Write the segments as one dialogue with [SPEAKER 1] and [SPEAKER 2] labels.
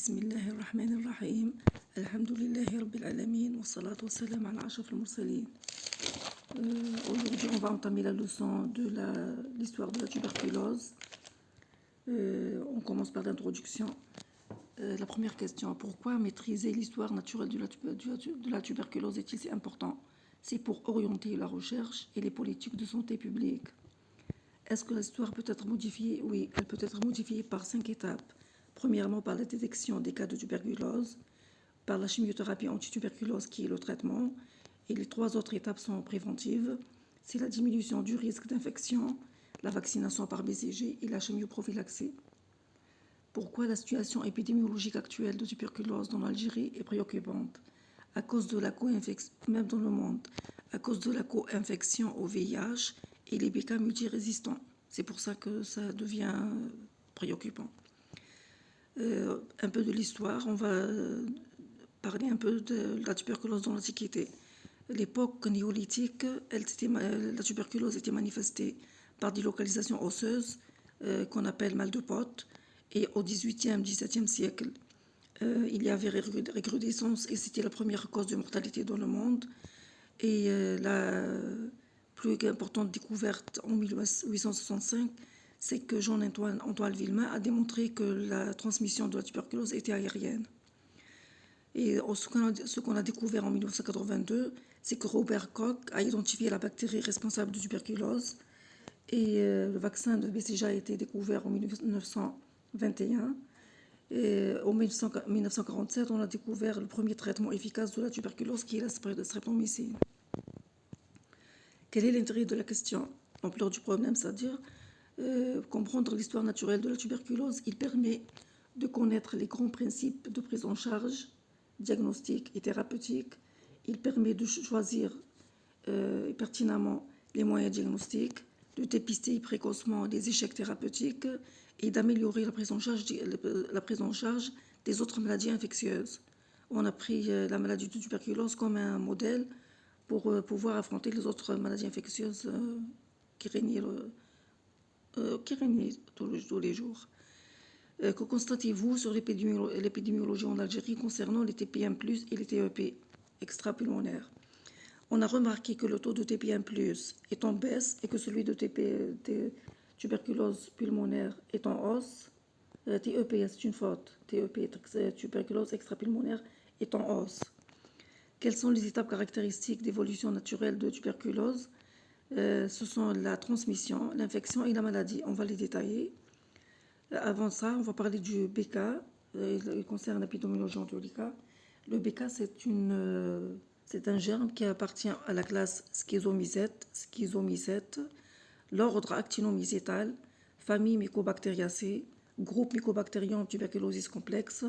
[SPEAKER 1] بسم الله الرحمن الرحيم. الحمد لله رب العالمين والصلاة والسلام على أشرف المرسلين. Aujourd'hui, on va entamer la leçon de l'histoire de la tuberculose. On commence par l'introduction. La première question, pourquoi maîtriser l'histoire naturelle de la tuberculose est-il si important? C'est pour orienter la recherche et les politiques de santé publique. Est-ce que l'histoire peut être modifiée? Oui, elle peut être modifiée par 5 étapes. Premièrement, par la détection des cas de tuberculose, par la chimiothérapie antituberculose qui est le traitement, et les 3 autres étapes sont préventives. C'est la diminution du risque d'infection, la vaccination par BCG et la chimioprophylaxie. Pourquoi la situation épidémiologique actuelle de tuberculose dans l'Algérie est préoccupante? À cause de la co-infection, même dans le monde, à cause de la co-infection au VIH et les BK multirésistants. C'est pour ça que ça devient préoccupant. Un peu de l'histoire, on va parler un peu de la tuberculose dans l'Antiquité. L'époque néolithique, la tuberculose était manifestée par des localisations osseuses qu'on appelle mal de pote. Et au XVIIIe, XVIIe siècle, il y avait recrudescence et c'était la première cause de mortalité dans le monde. Et la plus importante découverte en 1865, c'est que Jean-Antoine Villemin a démontré que la transmission de la tuberculose était aérienne. Et ce qu'on a découvert en 1982, c'est que Robert Koch a identifié la bactérie responsable de tuberculose et le vaccin de BCG a été découvert en 1921. Et en 1947, on a découvert le premier traitement efficace de la tuberculose qui est la streptomycine. Quel est l'intérêt de la question? L'ampleur du problème, c'est-à-dire comprendre l'histoire naturelle de la tuberculose, il permet de connaître les grands principes de prise en charge, diagnostic et thérapeutique. Il permet de choisir pertinemment les moyens diagnostiques, de dépister précocement les échecs thérapeutiques et d'améliorer la prise en charge des autres maladies infectieuses. On a pris la maladie de tuberculose comme un modèle pour pouvoir affronter les autres maladies infectieuses qui régnaient tous les jours. Que constatez-vous sur l'épidémiologie en Algérie concernant les TP1+, et les TEP extrapulmonaires? On a remarqué que le taux de TP1+ est en baisse et que celui de tuberculose pulmonaire est en hausse. TEP, c'est une faute. TEP, tuberculose extrapulmonaire, est en hausse. Quelles sont les étapes caractéristiques d'évolution naturelle de tuberculose? Ce sont la transmission, l'infection et la maladie. On va les détailler. Avant ça, on va parler du BK. Il concerne l'épidémiologie en tous les cas. Le BK, c'est un germe qui appartient à la classe Schizomycete, l'ordre Actinomycétale, famille Mycobacteriaceae, groupe Mycobacterium tuberculosis complexe.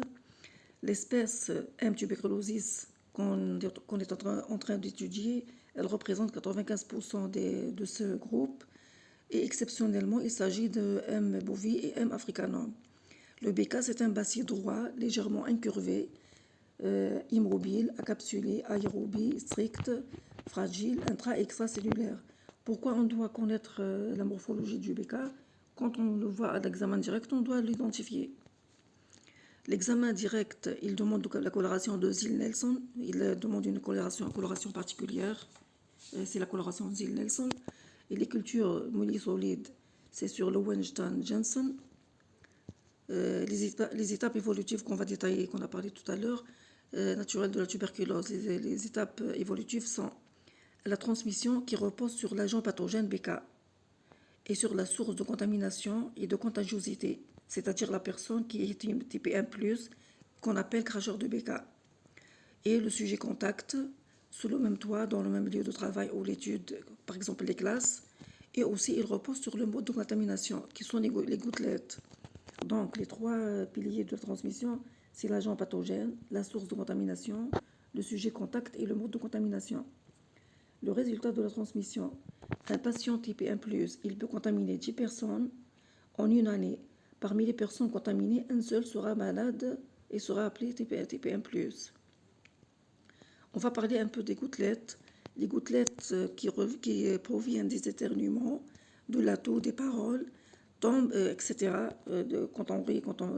[SPEAKER 1] L'espèce M. tuberculosis qu'on est en train d'étudier, elle représente 95% de ce groupe. Et exceptionnellement, il s'agit de M. bovi et M. africanum. Le BK, c'est un bacille droit, légèrement incurvé, immobile, acapsulé, aérobie, strict, fragile, intra- et extracellulaire. Pourquoi on doit connaître la morphologie du BK? Quand on le voit à l'examen direct, on doit l'identifier. L'examen direct, il demande la coloration de Zille-Nelson. Il demande une coloration particulière. C'est la coloration Zille-Nelson. Et les cultures molisolides, c'est sur Lowenstein-Jensen. Les étapes évolutives qu'on va détailler, qu'on a parlé tout à l'heure, naturelles de la tuberculose. Les étapes évolutives sont la transmission qui repose sur l'agent pathogène BK et sur la source de contamination et de contagiosité, c'est-à-dire la personne qui est TP1+, qu'on appelle cracheur de BK, et le sujet contact, sous le même toit, dans le même lieu de travail ou l'étude, par exemple les classes, et aussi il repose sur le mode de contamination, qui sont les gouttelettes. Donc les 3 piliers de transmission, c'est l'agent pathogène, la source de contamination, le sujet contact et le mode de contamination. Le résultat de la transmission, un patient TP1+, il peut contaminer 10 personnes en une année. Parmi les personnes contaminées, un seul sera malade et sera appelé TP1+. On va parler un peu des gouttelettes. Les gouttelettes qui proviennent des éternuements, de la toux, des paroles, tombe, etc.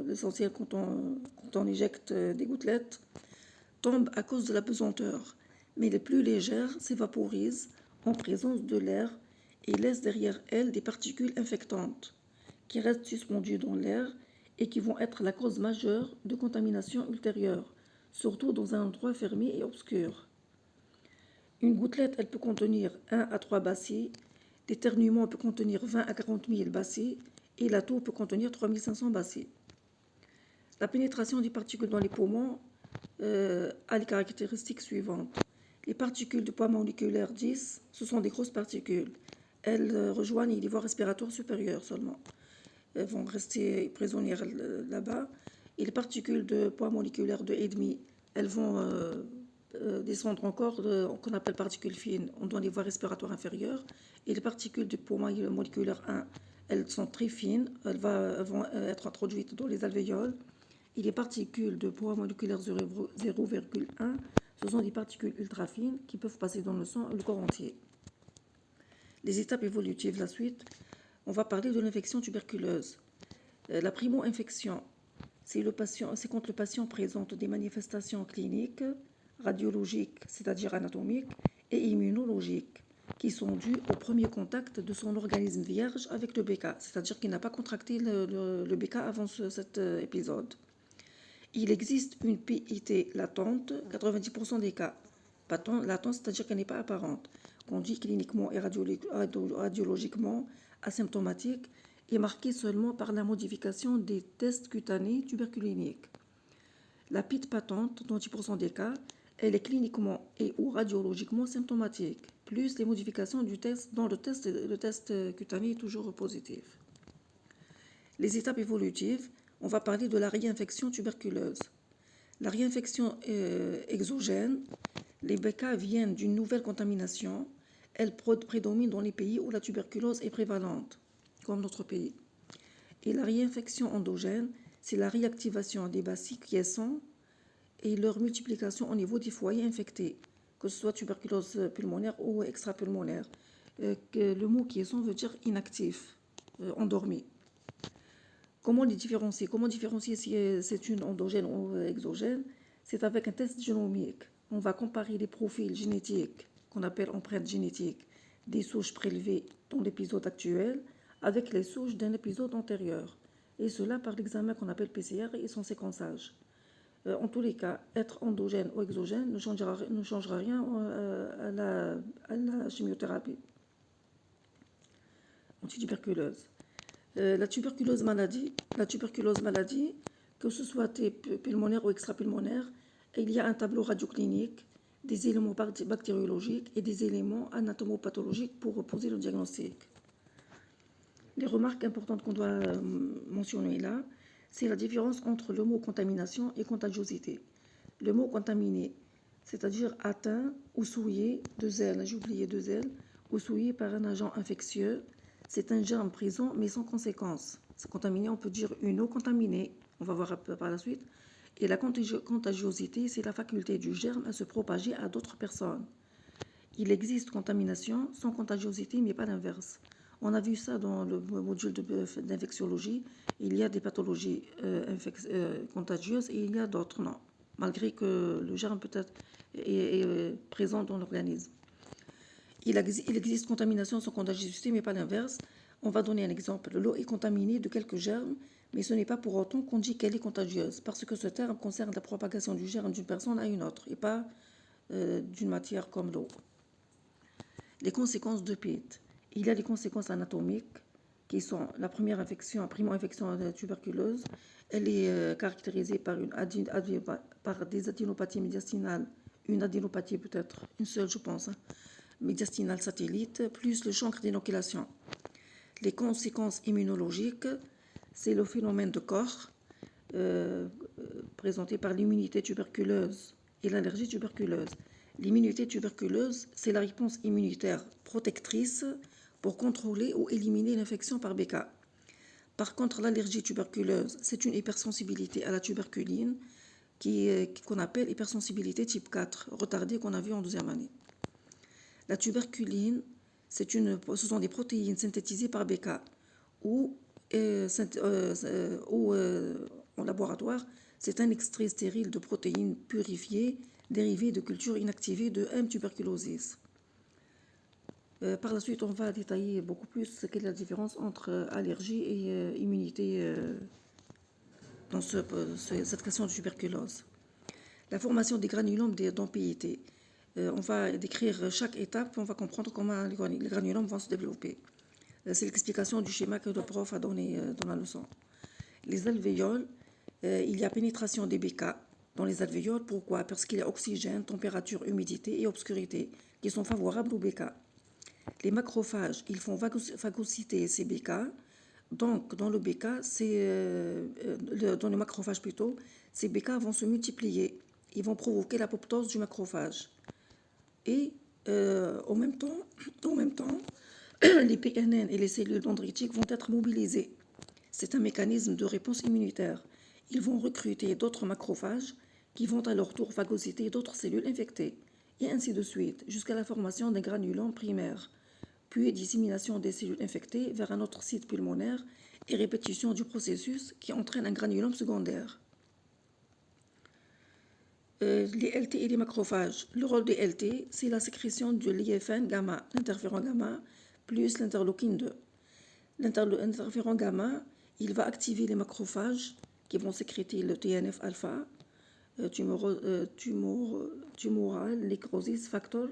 [SPEAKER 1] L'essentiel quand on éjecte des gouttelettes, tombe à cause de la pesanteur. Mais les plus légères s'évaporisent en présence de l'air et laissent derrière elles des particules infectantes qui restent suspendues dans l'air et qui vont être la cause majeure de contamination ultérieure, surtout dans un endroit fermé et obscur. Une gouttelette, elle peut contenir 1 à 3 bacilles, l'éternuement peut contenir 20 à 40 000 bacilles et la toux peut contenir 3500 bacilles. La pénétration des particules dans les poumons a les caractéristiques suivantes. Les particules de poids moléculaire 10, ce sont des grosses particules. Elles rejoignent les voies respiratoires supérieures seulement. Elles vont rester prisonnières là-bas. Et les particules de poids moléculaire 2,5, elles vont descendre encore, qu'on appelle particules fines, dans les voies respiratoires inférieures. Et les particules de poids moléculaire 1, elles sont très fines, elles vont être introduites dans les alvéoles. Et les particules de poids moléculaire 0,1, ce sont des particules ultra fines qui peuvent passer dans le sang et le corps entier. Les étapes évolutives, la suite, on va parler de l'infection tuberculeuse. La primo-infection, c'est quand le patient présente des manifestations cliniques, radiologiques, c'est-à-dire anatomiques, et immunologiques, qui sont dues au premier contact de son organisme vierge avec le BK, c'est-à-dire qu'il n'a pas contracté le BK avant cet épisode. Il existe une PIT latente, 90% des cas. Latente, c'est-à-dire qu'elle n'est pas apparente, qu'on dit cliniquement et radiologiquement asymptomatique, est marquée seulement par la modification des tests cutanés tuberculiniques. La PIT patente, dans 10% des cas, elle est cliniquement et ou radiologiquement symptomatique, plus les modifications du test, dont le test cutané est toujours positif. Les étapes évolutives, on va parler de la réinfection tuberculeuse. La réinfection exogène, les BK viennent d'une nouvelle contamination. Elle prédomine dans les pays où la tuberculose est prévalente, comme notre pays. Et la réinfection endogène, c'est la réactivation des bacilles quiescents et leur multiplication au niveau des foyers infectés, que ce soit tuberculose pulmonaire ou extrapulmonaire. Le mot quiescent veut dire inactif, endormi. Comment les différencier? Comment différencier si c'est une endogène ou exogène? C'est avec un test génomique. On va comparer les profils génétiques, qu'on appelle empreintes génétiques, des souches prélevées dans l'épisode actuel avec les souches d'un épisode antérieur. Et cela par l'examen qu'on appelle PCR et son séquençage. En tous les cas, être endogène ou exogène ne changera rien à la chimiothérapie antituberculeuse. La tuberculose maladie, que ce soit pulmonaire ou extrapulmonaire, il y a un tableau radioclinique, des éléments bactériologiques et des éléments anatomopathologiques pour poser le diagnostic. Les remarques importantes qu'on doit mentionner là, c'est la différence entre le mot contamination et contagiosité. Le mot contaminé, c'est-à-dire atteint ou souillé, j'ai oublié 2 L, ou souillé par un agent infectieux, c'est un germe présent mais sans conséquence. C'est contaminé, on peut dire une eau contaminée, on va voir par la suite. Et la contagiosité, c'est la faculté du germe à se propager à d'autres personnes. Il existe contamination sans contagiosité, mais pas l'inverse. On a vu ça dans le module d'infectiologie. Il y a des pathologies contagieuses et il y a d'autres non, malgré que le germe peut-être est présent dans l'organisme. Il existe contamination sans contagiosité, mais pas l'inverse. On va donner un exemple. L'eau est contaminée de quelques germes, mais ce n'est pas pour autant qu'on dit qu'elle est contagieuse, parce que ce terme concerne la propagation du germe d'une personne à une autre, et pas d'une matière comme l'eau. Les conséquences de PIT. Il y a les conséquences anatomiques, qui sont la première infection, primo-infection tuberculeuse. Elle est caractérisée par des adénopathies médiastinales, une adénopathie peut-être, une seule je pense, médiastinale satellite, plus le chancre d'inoculation. Les conséquences immunologiques, c'est le phénomène de corps présenté par l'immunité tuberculeuse et l'allergie tuberculeuse. L'immunité tuberculeuse, c'est la réponse immunitaire protectrice pour contrôler ou éliminer l'infection par BK. Par contre, l'allergie tuberculeuse, c'est une hypersensibilité à la tuberculine qu'on appelle hypersensibilité type 4, retardée qu'on a vue en 2e année. La tuberculine, ce sont des protéines synthétisées par BK ou en laboratoire, c'est un extrait stérile de protéines purifiées dérivées de cultures inactivées de M. tuberculosis. Par la suite, on va détailler beaucoup plus quelle est la différence entre allergie et immunité dans cette question de tuberculose. La formation des granulomes dans PIT. On va décrire chaque étape, on va comprendre comment les granulomes vont se développer. C'est l'explication du schéma que le prof a donné dans la leçon. Les alvéoles, il y a pénétration des BK dans les alvéoles. Pourquoi? Parce qu'il y a oxygène, température, humidité et obscurité qui sont favorables aux BK. Les macrophages, ils font phagocyter ces BK. Donc, dans le BK, dans le macrophage plutôt, ces BK vont se multiplier. Ils vont provoquer l'apoptose du macrophage. Et en même temps, les PNN et les cellules dendritiques vont être mobilisées. C'est un mécanisme de réponse immunitaire. Ils vont recruter d'autres macrophages qui vont à leur tour phagocyter d'autres cellules infectées, et ainsi de suite, jusqu'à la formation d'un granulome primaire, puis dissémination des cellules infectées vers un autre site pulmonaire et répétition du processus qui entraîne un granulome secondaire. Les LT et les macrophages. Le rôle des LT, c'est la sécrétion de l'IFN gamma, l'interféron gamma, plus l'interleukine 2. L'interféron gamma, il va activer les macrophages qui vont sécréter le TNF-alpha, tumoral necrosis factor,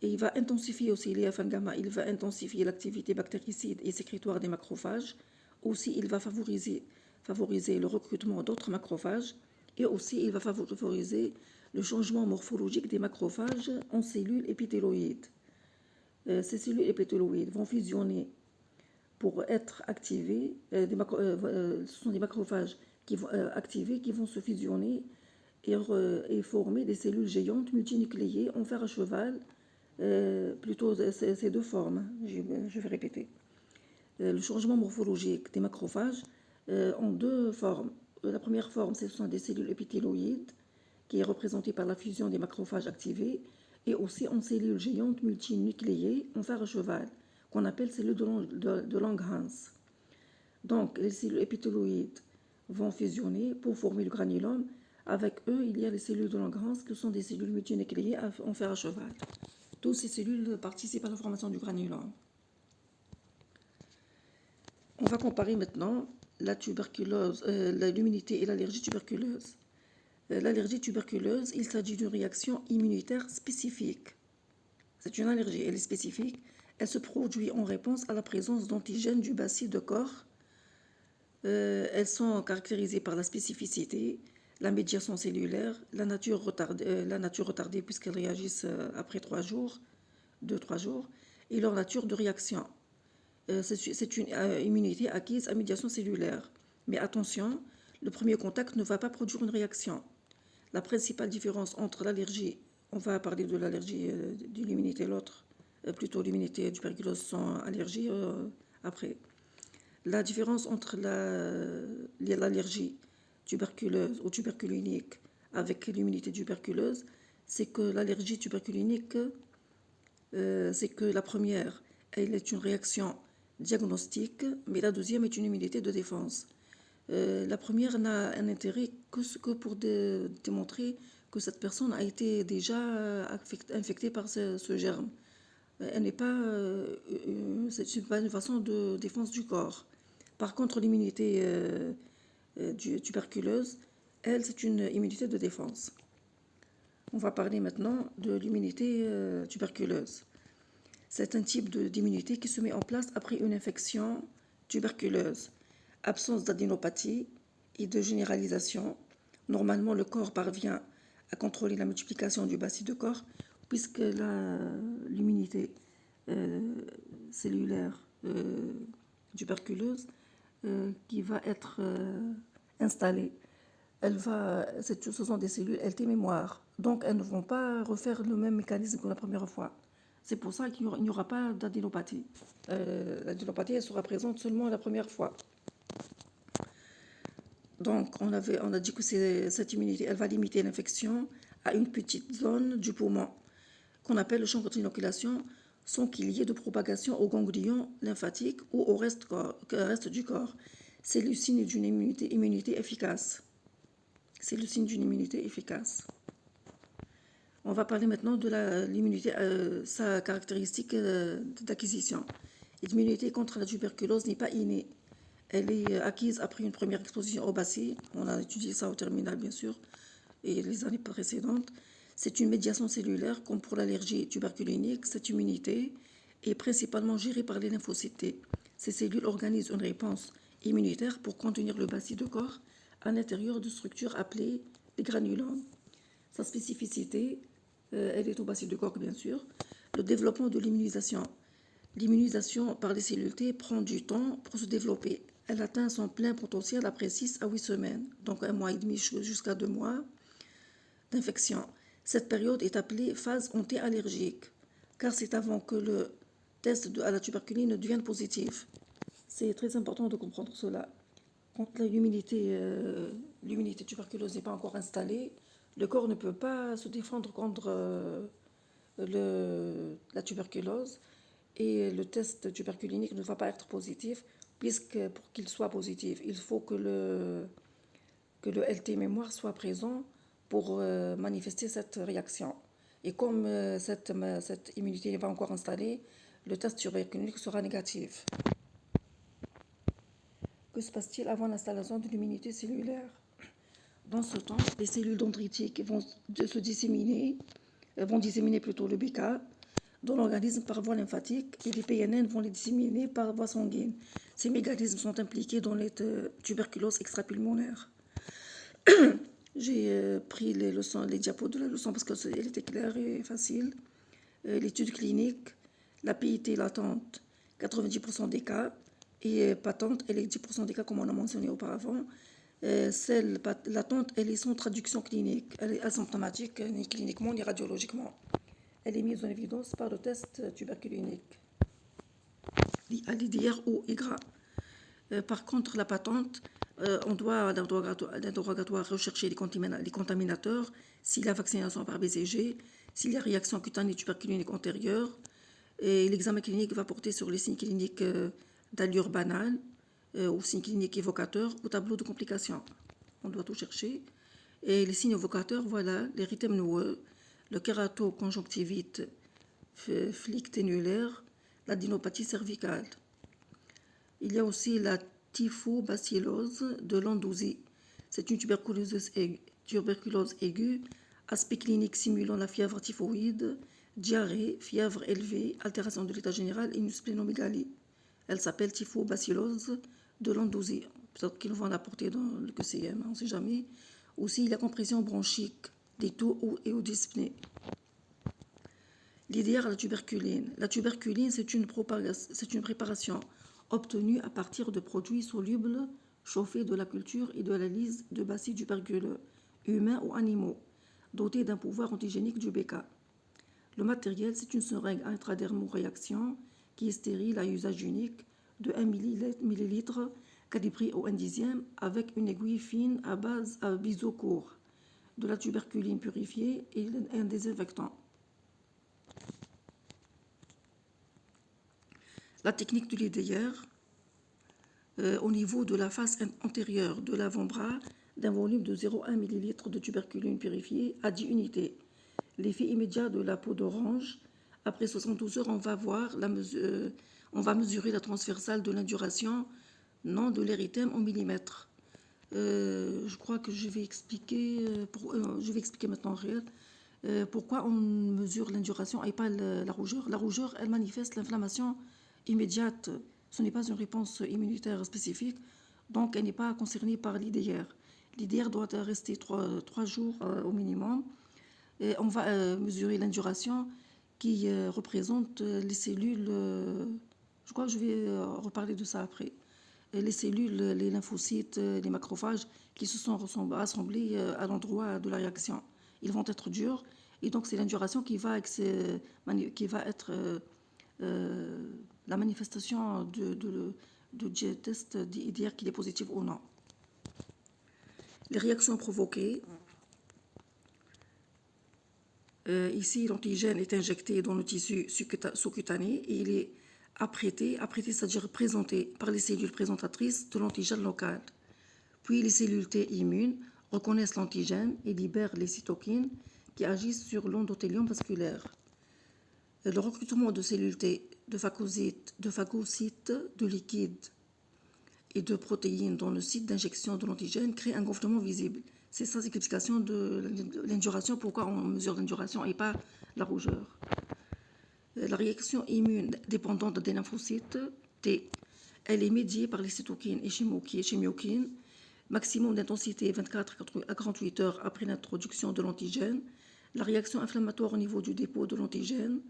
[SPEAKER 1] et il va intensifier aussi l'IFN gamma, il va intensifier l'activité bactéricide et sécrétoire des macrophages. Aussi, il va favoriser le recrutement d'autres macrophages. Et aussi, il va favoriser le changement morphologique des macrophages en cellules épithéloïdes. Ces cellules épithéloïdes vont fusionner pour être activées. Ce sont des macrophages qui vont activer, qui vont se fusionner et former des cellules géantes multinucléées en fer à cheval. Plutôt ces deux formes, je vais répéter. Le changement morphologique des macrophages en deux formes. La première forme, ce sont des cellules épithéloïdes, qui est représentée par la fusion des macrophages activés, et aussi en cellules géantes multinucléées en fer à cheval, qu'on appelle cellules de Langerhans. Donc, les cellules épithéloïdes vont fusionner pour former le granulome. Avec eux, il y a les cellules de Langerhans, qui sont des cellules multinucléées en fer à cheval. Toutes ces cellules participent à la formation du granulome. On va comparer maintenant la tuberculose, l'immunité et l'allergie tuberculeuse. L'allergie tuberculeuse, il s'agit d'une réaction immunitaire spécifique. C'est une allergie, elle est spécifique. Elle se produit en réponse à la présence d'antigènes du bacille de corps. Elles sont caractérisées par la spécificité, la médiation cellulaire, la nature retardée puisqu'elles réagissent après 2-3 jours, et leur nature de réaction. C'est une immunité acquise à médiation cellulaire. Mais attention, le premier contact ne va pas produire une réaction. La principale différence entre l'allergie, on va parler de l'allergie de l'immunité, l'autre, plutôt l'immunité tuberculose sans allergie après. La différence entre l'allergie tuberculeuse ou tuberculinique avec l'immunité tuberculeuse, c'est que l'allergie tuberculinique, c'est que la première, elle est une réaction diagnostique, mais la deuxième est une immunité de défense. La première n'a un intérêt que pour démontrer que cette personne a été déjà infectée par ce germe. Elle n'est pas, c'est pas une façon de défense du corps. Par contre, l'immunité tuberculeuse, elle, c'est une immunité de défense. On va parler maintenant de l'immunité tuberculeuse. C'est un type d'immunité qui se met en place après une infection tuberculeuse. Absence d'adénopathie et de généralisation. Normalement, le corps parvient à contrôler la multiplication du bacille de corps puisque l'immunité cellulaire tuberculeuse qui va être installée, ce sont des cellules LT mémoire. Donc, elles ne vont pas refaire le même mécanisme que la première fois. C'est pour ça qu'il n'y aura pas d'adénopathie. L'adénopathie, elle sera présente seulement la première fois. Donc, on a dit que cette immunité, elle va limiter l'infection à une petite zone du poumon, qu'on appelle le champ d'inoculation, sans qu'il y ait de propagation aux ganglions lymphatiques ou au reste du corps. C'est le signe d'une immunité efficace. C'est le signe d'une immunité efficace. On va parler maintenant de l'immunité, sa caractéristique d'acquisition. L'immunité contre la tuberculose n'est pas innée. Elle est acquise après une première exposition au bacille. On a étudié ça au terminal, bien sûr, et les années précédentes. C'est une médiation cellulaire, comme pour l'allergie tuberculinique. Cette immunité est principalement gérée par les lymphocytes T. Ces cellules organisent une réponse immunitaire pour contenir le bacille de corps à l'intérieur de structures appelées les granulomes. Sa spécificité, elle est au bacille de corps, bien sûr. Le développement de l'immunisation. L'immunisation par les cellules T prend du temps pour se développer. Elle atteint son plein potentiel après 6 à 8 semaines, donc 1 mois et demi jusqu'à 2 mois d'infection. Cette période est appelée phase anti-allergique, car c'est avant que le test à la tuberculine ne devienne positif. C'est très important de comprendre cela. Quand l'immunité tuberculeuse n'est pas encore installée, le corps ne peut pas se défendre contre la tuberculose et le test tuberculinique ne va pas être positif, puisque pour qu'il soit positif, il faut que le LT mémoire soit présent pour manifester cette réaction. Et comme cette immunité n'est pas encore installée, le test tuberculinique sera négatif. Que se passe-t-il avant l'installation de l'immunité cellulaire? Dans ce temps, les cellules dendritiques vont disséminer plutôt le BK dans l'organisme par voie lymphatique et les PNN vont les disséminer par voie sanguine. Ces mécanismes sont impliqués dans les tuberculoses extrapulmonaires. J'ai pris les diapos de la leçon parce qu'elle était claire et facile. L'étude clinique, la PIT latente, 90% des cas, et patente, elle est 10% des cas comme on a mentionné auparavant. Celle latente, elle est sans traduction clinique, elle est asymptomatique ni cliniquement ni radiologiquement. Elle est mise en évidence par le test tuberculinique, l'IDR ou IGRA. Par contre, la patente, on doit à l'interrogatoire rechercher les contaminateurs, si la vaccination par BCG, s'il y a réaction cutanée tuberculinique antérieure, et l'examen clinique va porter sur les signes cliniques d'allure banale, ou signes cliniques évocateurs, ou tableau de complications. On doit tout chercher. Et les signes évocateurs, voilà, l'érythème noueux, le kératoconjonctivite flicténulaire, l'adénopathie cervicale. Il y a aussi la typhobacillose de Landouzy. C'est une tuberculose aiguë, aspect clinique simulant la fièvre typhoïde, diarrhée, fièvre élevée, altération de l'état général et une splénomégalie. Elle s'appelle typhobacillose de Landouzy. Peut-être qu'ils vont l'apporter dans le QCM, on ne sait jamais. Aussi la compression bronchique, des taux et au dyspnée. L'IDR à la tuberculine. La tuberculine, c'est une préparation obtenue à partir de produits solubles chauffés de la culture et de la lyse de bacilles tuberculeux, humains ou animaux, dotés d'un pouvoir antigénique du BK. Le matériel, c'est une seringue intradermo-réaction qui est stérile à usage unique de 1 ml calibrée au 1/10 avec une aiguille fine à base à biseau court, de la tuberculine purifiée et un désinfectant. La technique de l'IDR, au niveau de la face antérieure de l'avant-bras, d'un volume de 0,1 ml de tuberculine purifiée à 10 unités. L'effet immédiat de la peau d'orange. Après 72 heures, on va mesurer la transversale de l'induration, non de l'érythème en millimètres. Je crois que je vais expliquer maintenant en réel pourquoi on mesure l'induration et pas la rougeur. La rougeur, elle manifeste l'inflammation immédiate. Ce n'est pas une réponse immunitaire spécifique, donc elle n'est pas concernée par l'IDR. L'IDR doit rester 3 jours au minimum. Et on va mesurer l'induration qui représente les cellules. Je crois que je vais reparler de ça après. Les cellules, les lymphocytes, les macrophages qui se sont rassemblés à l'endroit de la réaction. Ils vont être durs et donc c'est l'induration qui va être la manifestation du test d'IDR qu'il est positif ou non. Les réactions provoquées. Ici, l'antigène est injecté dans le tissu sous-cutané et il est apprêté, c'est-à-dire présenté par les cellules présentatrices de l'antigène local. Puis les cellules T immunes reconnaissent l'antigène et libèrent les cytokines qui agissent sur l'endothélium vasculaire. Le recrutement de cellules T, de phagocytes, de liquide et de protéines dans le site d'injection de l'antigène crée un gonflement visible. C'est ça l'explication de l'induration, pourquoi on mesure l'induration et pas la rougeur. La réaction immune dépendante des lymphocytes T, elle est médiée par les cytokines et chimiokines, maximum d'intensité 24 à 48 heures après l'introduction de l'antigène. La réaction inflammatoire au niveau du dépôt de l'antigène,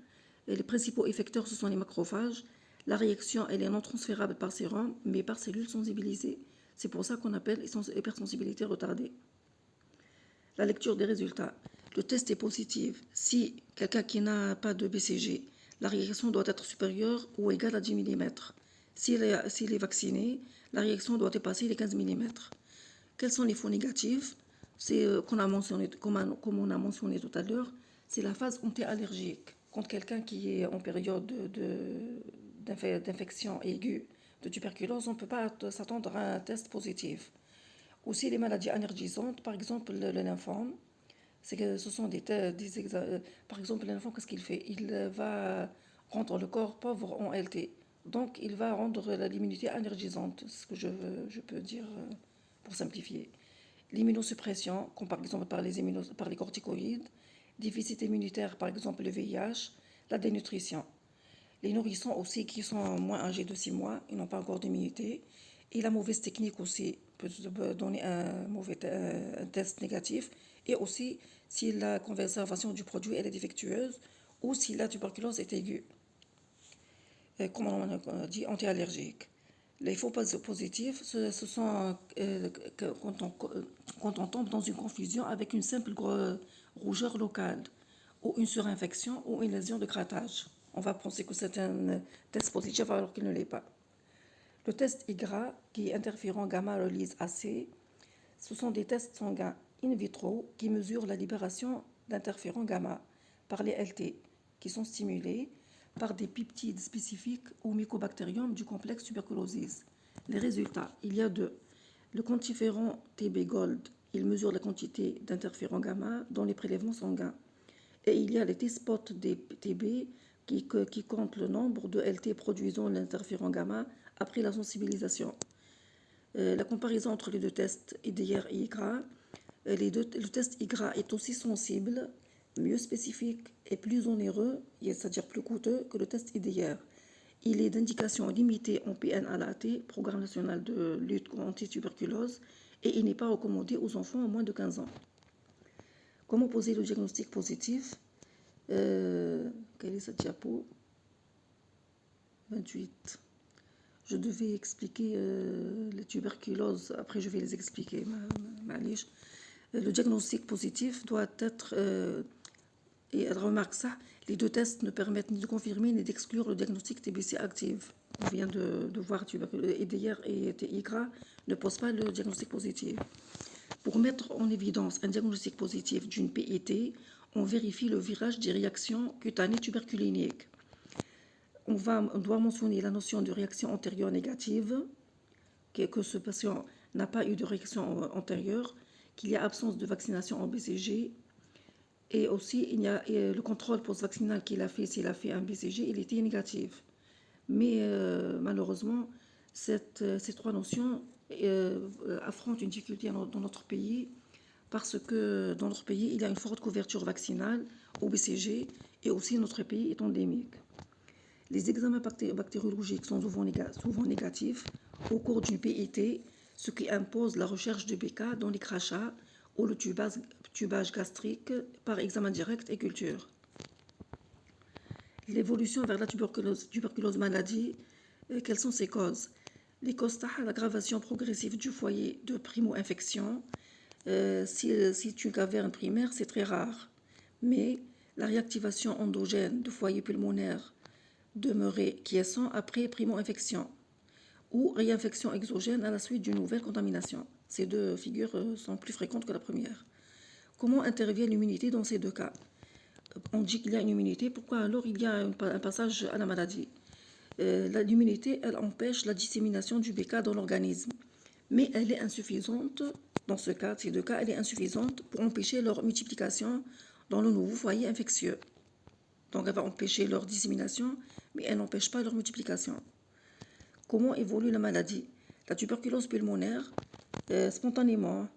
[SPEAKER 1] les principaux effecteurs, ce sont les macrophages. La réaction, elle est non transférable par sérum, mais par cellules sensibilisées. C'est pour ça qu'on appelle hypersensibilité retardée. La lecture des résultats. Le test est positif. Si quelqu'un qui n'a pas de BCG, la réaction doit être supérieure ou égale à 10 mm. S'il est vacciné, la réaction doit dépasser les 15 mm. Quels sont les faux négatifs? C'est comme on a mentionné tout à l'heure, c'est la phase anti-allergique. Quand quelqu'un qui est en période d'infection aiguë de tuberculose, on ne peut pas s'attendre à un test positif. Aussi les maladies allergisantes, par exemple le lymphome, c'est que ce sont par exemple le lymphome, qu'est-ce qu'il fait? Il va rendre le corps pauvre en LT. Donc il va rendre l'immunité allergisante, c'est ce que je peux dire pour simplifier. L'immunosuppression, comme par exemple par les corticoïdes, déficit immunitaire, par exemple le VIH, la dénutrition. Les nourrissons aussi qui sont moins âgés de 6 mois, ils n'ont pas encore d'immunité. Et la mauvaise technique aussi peut donner un test négatif. Et aussi si la conservation du produit elle est défectueuse ou si la tuberculose est aiguë. Comme on a dit, anti-allergique. Les faux positifs, ce sont quand on tombe dans une confusion avec une simple rougeur locale ou une surinfection ou une lésion de grattage. On va penser que c'est un test positif alors qu'il ne l'est pas. Le test IGRA, qui est interféron gamma release AC, ce sont des tests sanguins in vitro qui mesurent la libération d'interférons gamma par les LT, qui sont stimulés par des peptides spécifiques au mycobacterium du complexe tuberculosis. Les résultats, il y a deux. Le quantiféron TB Gold, il mesure la quantité d'interférons gamma dans les prélèvements sanguins. Et il y a les T-spots des TB qui comptent le nombre de LT produisant l'interféron gamma après la sensibilisation. La comparaison entre les deux tests IDR et IGRA, le test IGRA est aussi sensible, mieux spécifique et plus onéreux, c'est-à-dire plus coûteux que le test IDR. Il est d'indication limitée en PNALAT, Programme national de lutte anti-tuberculose, et il n'est pas recommandé aux enfants à moins de 15 ans. Comment poser le diagnostic positif? Quelle est cette diapo? 28. Je devais expliquer les tuberculoses, après je vais les expliquer. Le diagnostic positif doit être, et elle remarque ça, les deux tests ne permettent ni de confirmer ni d'exclure le diagnostic TBC active. On vient de voir EDR et IGRA ne posent pas le diagnostic positif. Pour mettre en évidence un diagnostic positif d'une PIT, on vérifie le virage des réactions cutanées tuberculiniques. On doit mentionner la notion de réaction antérieure négative, que ce patient n'a pas eu de réaction antérieure, qu'il y a absence de vaccination en BCG, et aussi il y a le contrôle post-vaccinal qu'il a fait, s'il a fait un BCG, il était négatif. Mais malheureusement, ces trois notions affrontent une difficulté dans notre pays, parce que dans notre pays, il y a une forte couverture vaccinale au BCG, et aussi notre pays est endémique. Les examens bactériologiques sont souvent négatifs au cours d'une PIT, ce qui impose la recherche de BK dans les crachats ou le tubage gastrique par examen direct et culture. L'évolution vers la tuberculose maladie, quelles sont ses causes? Les causes, l'aggravation progressive du foyer de primo-infection. Si c'est une caverne primaire, c'est très rare. Mais la réactivation endogène de foyer pulmonaire demeuré quiescent après primo-infection ou réinfection exogène à la suite d'une nouvelle contamination. Ces deux figures sont plus fréquentes que la première. Comment intervient l'immunité dans ces deux cas? on dit qu'il y a une immunité, pourquoi alors il y a un passage à la maladie? L'immunité, elle empêche la dissémination du BK dans l'organisme, mais elle est insuffisante, dans ces deux cas, elle est insuffisante pour empêcher leur multiplication dans le nouveau foyer infectieux. Donc elle va empêcher leur dissémination, mais elle n'empêche pas leur multiplication. Comment évolue la maladie? La tuberculose pulmonaire, spontanément,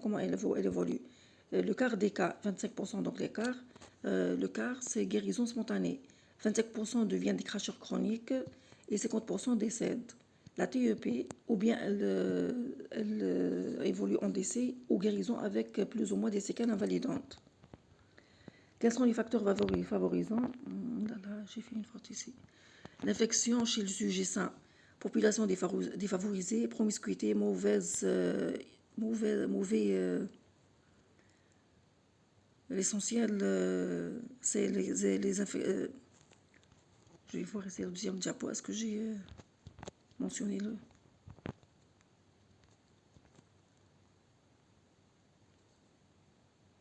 [SPEAKER 1] comment elle évolue? Le quart des cas, 25% donc l'écart, le quart c'est guérison spontanée. 25% devient des cracheurs chroniques et 50% décèdent. La TEP, ou bien elle évolue en décès ou guérison avec plus ou moins des séquelles invalidantes. Quels sont les facteurs favorisants? J'ai fait une faute ici. L'infection chez le sujet sain, population défavorisée, promiscuité, l'essentiel, c'est les je vais voir ici le deuxième diapo. Est-ce que j'ai mentionné le...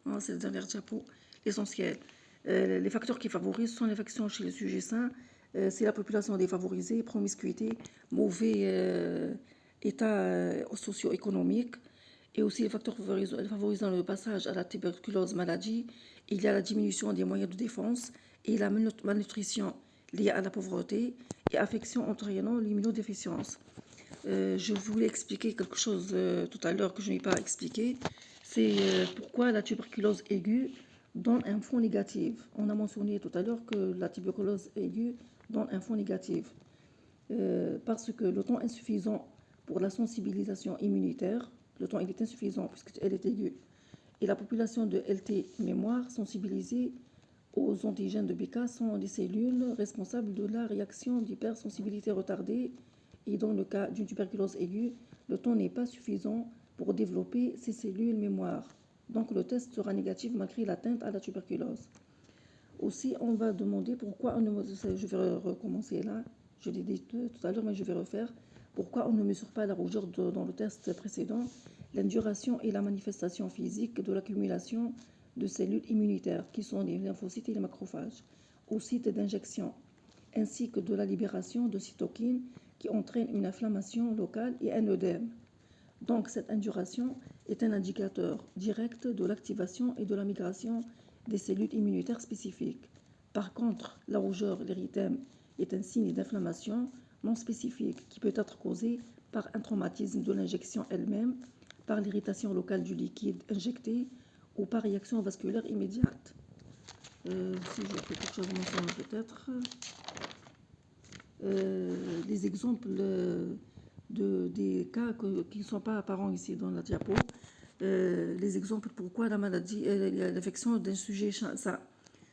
[SPEAKER 1] Non, c'est le dernier diapo. L'essentiel. Les facteurs qui favorisent sont l'infection chez les sujets sains, c'est la population défavorisée, promiscuité, mauvais état socio-économique, et aussi les facteurs favorisant le passage à la tuberculose maladie. Il y a la diminution des moyens de défense et la malnutrition liée à la pauvreté et affection entraînant l'immunodéficience. Je voulais expliquer quelque chose tout à l'heure que je n'ai pas expliqué. C'est pourquoi la tuberculose aiguë donne un fond négatif. On a mentionné tout à l'heure que la tuberculose aiguë donne un fond négatif. Parce que le temps insuffisant pour la sensibilisation immunitaire, le temps il est insuffisant puisqu'elle est aiguë, et la population de LT mémoire sensibilisée aux antigènes de BK sont des cellules responsables de la réaction d'hypersensibilité retardée, et dans le cas d'une tuberculose aiguë, le temps n'est pas suffisant pour développer ces cellules mémoire. Donc le test sera négatif malgré l'atteinte à la tuberculose. Aussi, on va demander pourquoi on ne... Je vais recommencer là, je l'ai dit tout à l'heure, mais je vais refaire. Pourquoi on ne mesure pas la rougeur dans le test précédent, l'induration et la manifestation physique de l'accumulation de cellules immunitaires, qui sont les lymphocytes et les macrophages, au site d'injection, ainsi que de la libération de cytokines qui entraînent une inflammation locale et un œdème. Donc cette induration est un indicateur direct de l'activation et de la migration des cellules immunitaires spécifiques. Par contre, la rougeur, l'érythème, est un signe d'inflammation non spécifique qui peut être causé par un traumatisme de l'injection elle-même, par l'irritation locale du liquide injecté ou par réaction vasculaire immédiate. Si je fais quelque chose de mentionner peut-être, les exemples des cas qui ne sont pas apparents ici dans la diapo, les exemples pourquoi la maladie, l'infection d'un sujet ça,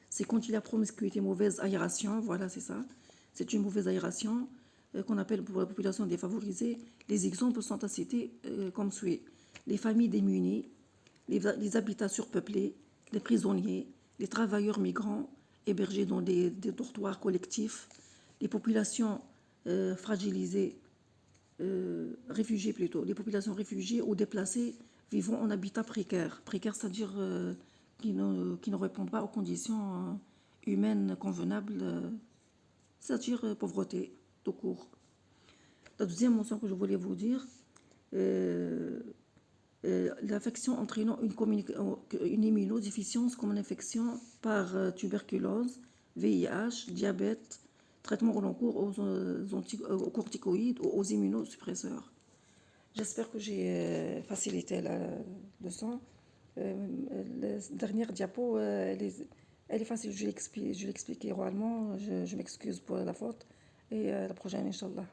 [SPEAKER 1] c'est quand il y a promiscuité, mauvaise aération, voilà c'est ça, c'est une mauvaise aération qu'on appelle pour la population défavorisée. Les exemples sont à citer comme suit: les familles démunies, les habitats surpeuplés, les prisonniers, les travailleurs migrants hébergés dans des dortoirs collectifs, les populations fragilisées, réfugiés plutôt, les populations réfugiées ou déplacées vivant en habitat précaire. Précaire, c'est-à-dire qui ne répondent pas aux conditions humaines convenables, c'est-à-dire pauvreté, tout court. La deuxième mention que je voulais vous dire, l'infection entraînant une immunodéficience comme une infection par tuberculose, VIH, diabète, traitement au long cours aux corticoïdes ou aux immunosuppresseurs. J'espère que j'ai facilité la leçon. La dernière diapo, elle est facile, je l'ai expliqué oralement. Je m'excuse pour la faute. Et à la prochaine, Inch'Allah.